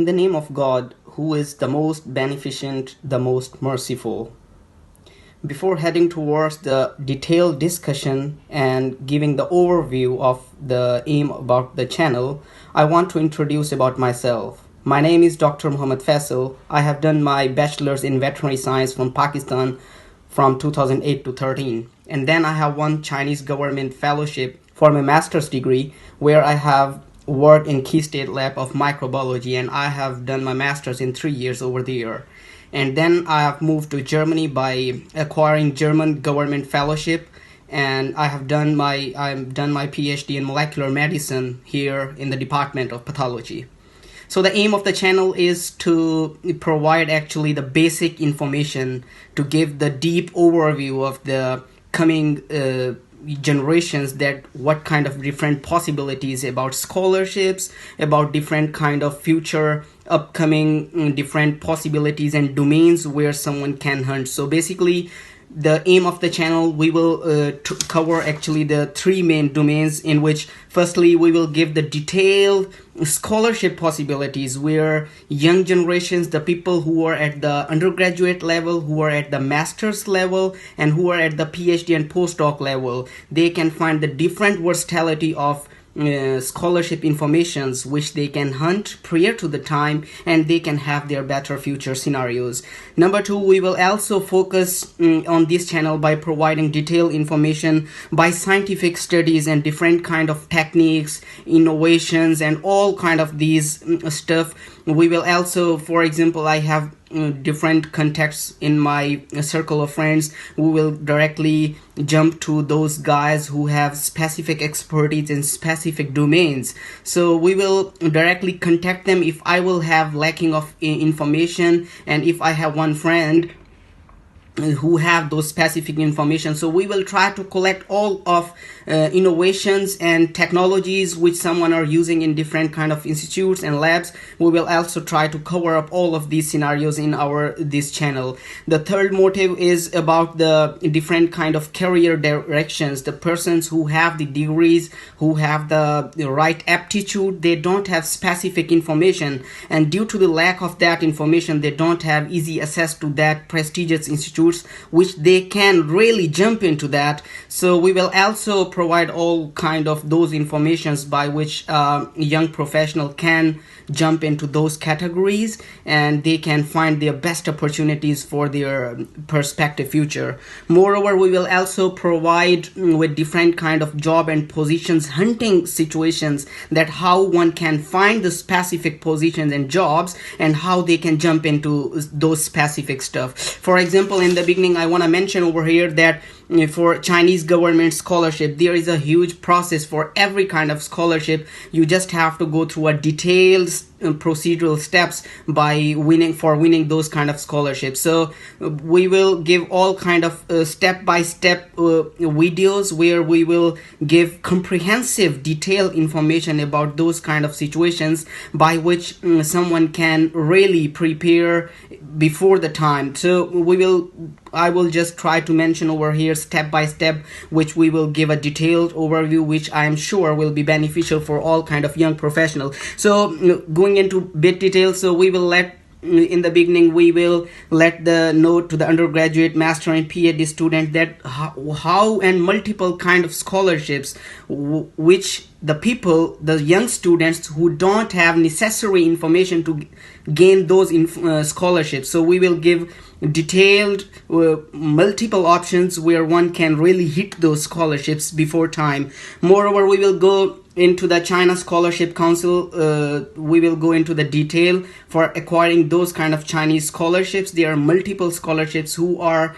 the name of God, who is the most beneficent, the most merciful. Before heading towards the detailed discussion and giving the overview of the aim about the channel, I want to introduce about myself. My name is Dr. Muhammad Faisal. I have done my bachelor's in veterinary science from Pakistan from 2008 to 13. And then I have won Chinese government fellowship for my master's degree, where I have worked in Key State Lab of microbiology, and I have done my master's in 3 years over there. And then I have moved to Germany by acquiring German government fellowship, and I've done my PhD in molecular medicine here in the Department of Pathology. So the aim of the channel is to provide actually the basic information to give the deep overview of the coming generations, that what kind of different possibilities about scholarships, about different kind of future upcoming different possibilities and domains where someone can hunt. So basically the aim of the channel, we will cover actually the three main domains, in which firstly we will give the detailed scholarship possibilities where young generations, the people who are at the undergraduate level, who are at the master's level, and who are at the PhD and postdoc level, they can find the different versatility of scholarship informations which they can hunt prior to the time, and they can have their better future scenarios. Number two, we will also focus on this channel by providing detailed information by scientific studies and different kind of techniques, innovations, and all kind of these stuff. We will also, for example, I have different contexts in my circle of friends. We will directly jump to those guys who have specific expertise in specific domains. So we will directly contact them if I will have lacking of information, and if I have one friend who have those specific information. So we will try to collect all of innovations and technologies which someone are using in different kind of institutes and labs. We will also try to cover up all of these scenarios in this channel. The third motive is about the different kind of career directions. The persons who have the degrees, who have the right aptitude, they don't have specific information, and due to the lack of that information, they don't have easy access to that prestigious institute which they can really jump into that. So we will also provide all kind of those informations by which young professional can jump into those categories, and they can find their best opportunities for their prospective future. Moreover, we will also provide with different kind of job and positions hunting situations, that how one can find the specific positions and jobs, and how they can jump into those specific stuff. For example, in the beginning, I want to mention over here that for Chinese government scholarship, there is a huge process for every kind of scholarship. You just have to go through a detailed procedural steps by winning those kind of scholarships. So we will give all kind of step-by-step videos where we will give comprehensive detailed information about those kind of situations by which someone can really prepare before the time. So I will just try to mention over here step by step, which we will give a detailed overview, which I am sure will be beneficial for all kind of young professionals. So going into bit detail, so we will in the beginning, we will let the note to the undergraduate, master, and PhD student that how and multiple kind of scholarships which the young students who don't have necessary information to gain those scholarships. So we will give detailed multiple options where one can really hit those scholarships before time. Moreover, we will go into the China Scholarship Council. We will go into the detail for acquiring those kind of Chinese scholarships. There are multiple scholarships who are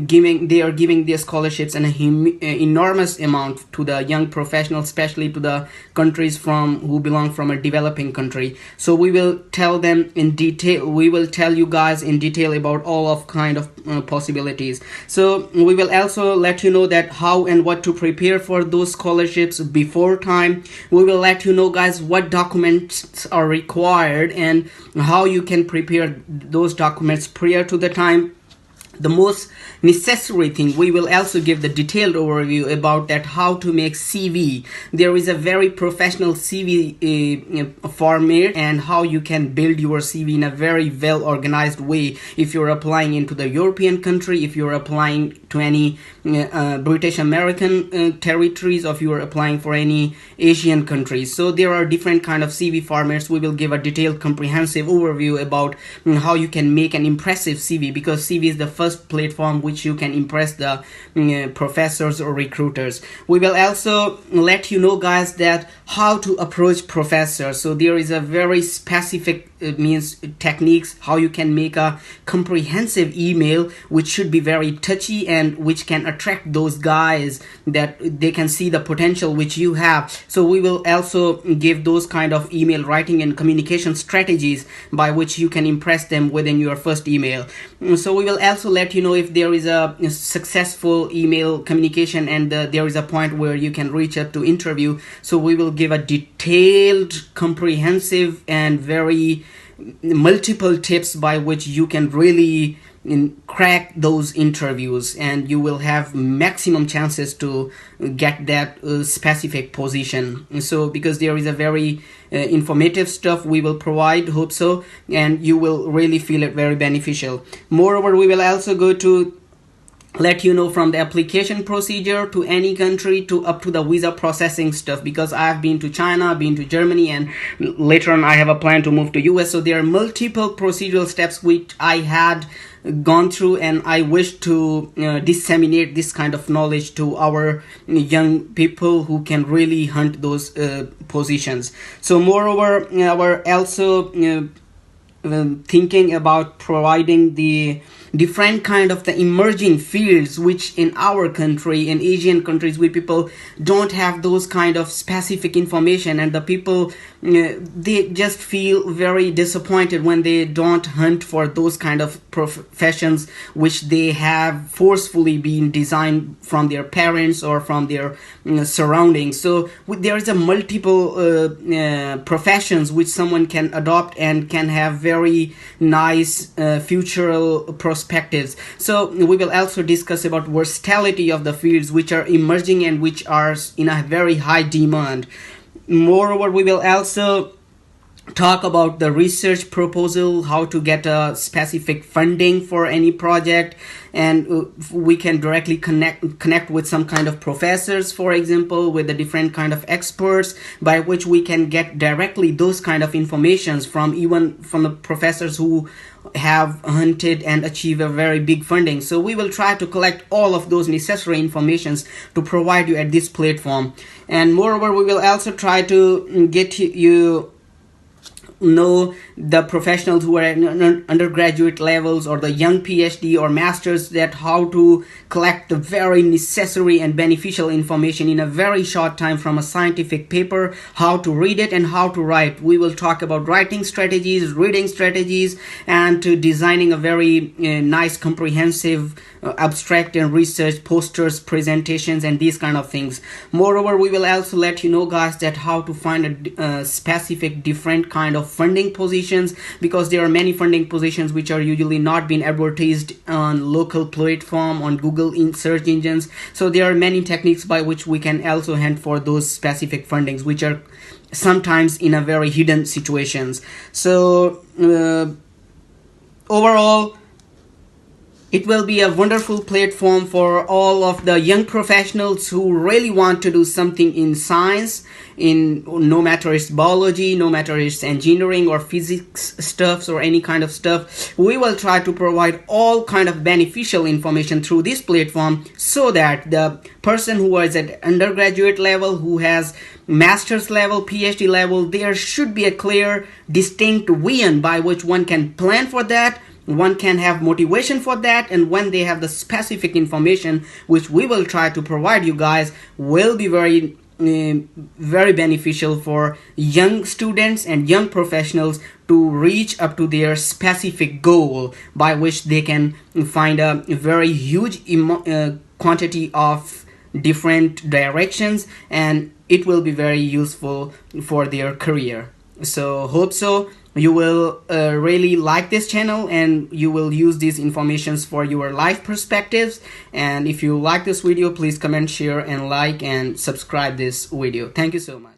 giving their scholarships an enormous amount to the young professionals, especially to the countries who belong from a developing country. So we will tell them in detail. We will tell you guys in detail about all of kind of possibilities. So we will also let you know that how and what to prepare for those scholarships before time. We will let you know, guys, what documents are required and how you can prepare those documents prior to the time. The most necessary thing. We will also give the detailed overview about that, how to make CV. There is a very professional CV format, and how you can build your CV in a very well organized way if you're applying into the European country, if you're applying to any British American territories, or if you are applying for any Asian countries. So there are different kind of CV formats. We will give a detailed comprehensive overview about how you can make an impressive CV, because CV is the first platform which you can impress the professors or recruiters. We will also let you know, guys, that how to approach professors. So there is a very specific means techniques how you can make a comprehensive email which should be very touchy and which can attract those guys, that they can see the potential which you have. So we will also give those kind of email writing and communication strategies by which you can impress them within your first email. So we will also let you know if there is a successful email communication and there is a point where you can reach up to interview. So we will give a detailed, comprehensive and very multiple tips by which you can really crack those interviews, and you will have maximum chances to get that specific position. So because there is a very informative stuff we will provide, hope so, and you will really feel it very beneficial. Moreover, we will also go to let you know from the application procedure to any country to up to the visa processing stuff, because I have been to China, been to Germany, and later on I have a plan to move to US. So there are multiple procedural steps which I had gone through, and I wish to disseminate this kind of knowledge to our young people who can really hunt those positions. So moreover, we're also thinking about providing the different kind of the emerging fields which in our country, in Asian countries, we people don't have those kind of specific information, and the people they just feel very disappointed when they don't hunt for those kind of professions which they have forcefully been designed from their parents or from their surroundings. So there is a multiple professions which someone can adopt and can have very nice future perspectives. So we will also discuss about versatility of the fields which are emerging and which are in a very high demand. Moreover, we will also talk about the research proposal, how to get a specific funding for any project, and we can directly connect with some kind of professors, for example, with the different kind of experts, by which we can get directly those kind of informations from even from the professors who have hunted and achieved a very big funding. So we will try to collect all of those necessary informations to provide you at this platform. And moreover, we will also try to get you know the professionals who are at undergraduate levels or the young PhD or masters, that how to collect the very necessary and beneficial information in a very short time from a scientific paper, how to read it and how to write. We will talk about writing strategies, reading strategies, and to designing a very nice comprehensive abstract and research posters, presentations, and these kind of things. Moreover, we will also let you know, guys, that how to find a specific different kind of funding positions, because there are many funding positions which are usually not being advertised on local platform, on Google in search engines. So there are many techniques by which we can also hunt for those specific fundings which are sometimes in a very hidden situations. So overall, it will be a wonderful platform for all of the young professionals who really want to do something in science, in no matter it's biology, no matter it's engineering or physics stuffs or any kind of stuff. We will try to provide all kind of beneficial information through this platform, so that the person who is at undergraduate level, who has master's level, PhD level, there should be a clear, distinct vision by which one can plan for that, one can have motivation for that, and when they have the specific information which we will try to provide you guys, will be very beneficial for young students and young professionals to reach up to their specific goal, by which they can find a very huge quantity of different directions, and it will be very useful for their career. So hope so you will really like this channel and you will use these informations for your life perspectives. And if you like this video, please comment, share, and like and subscribe this video. Thank you so much.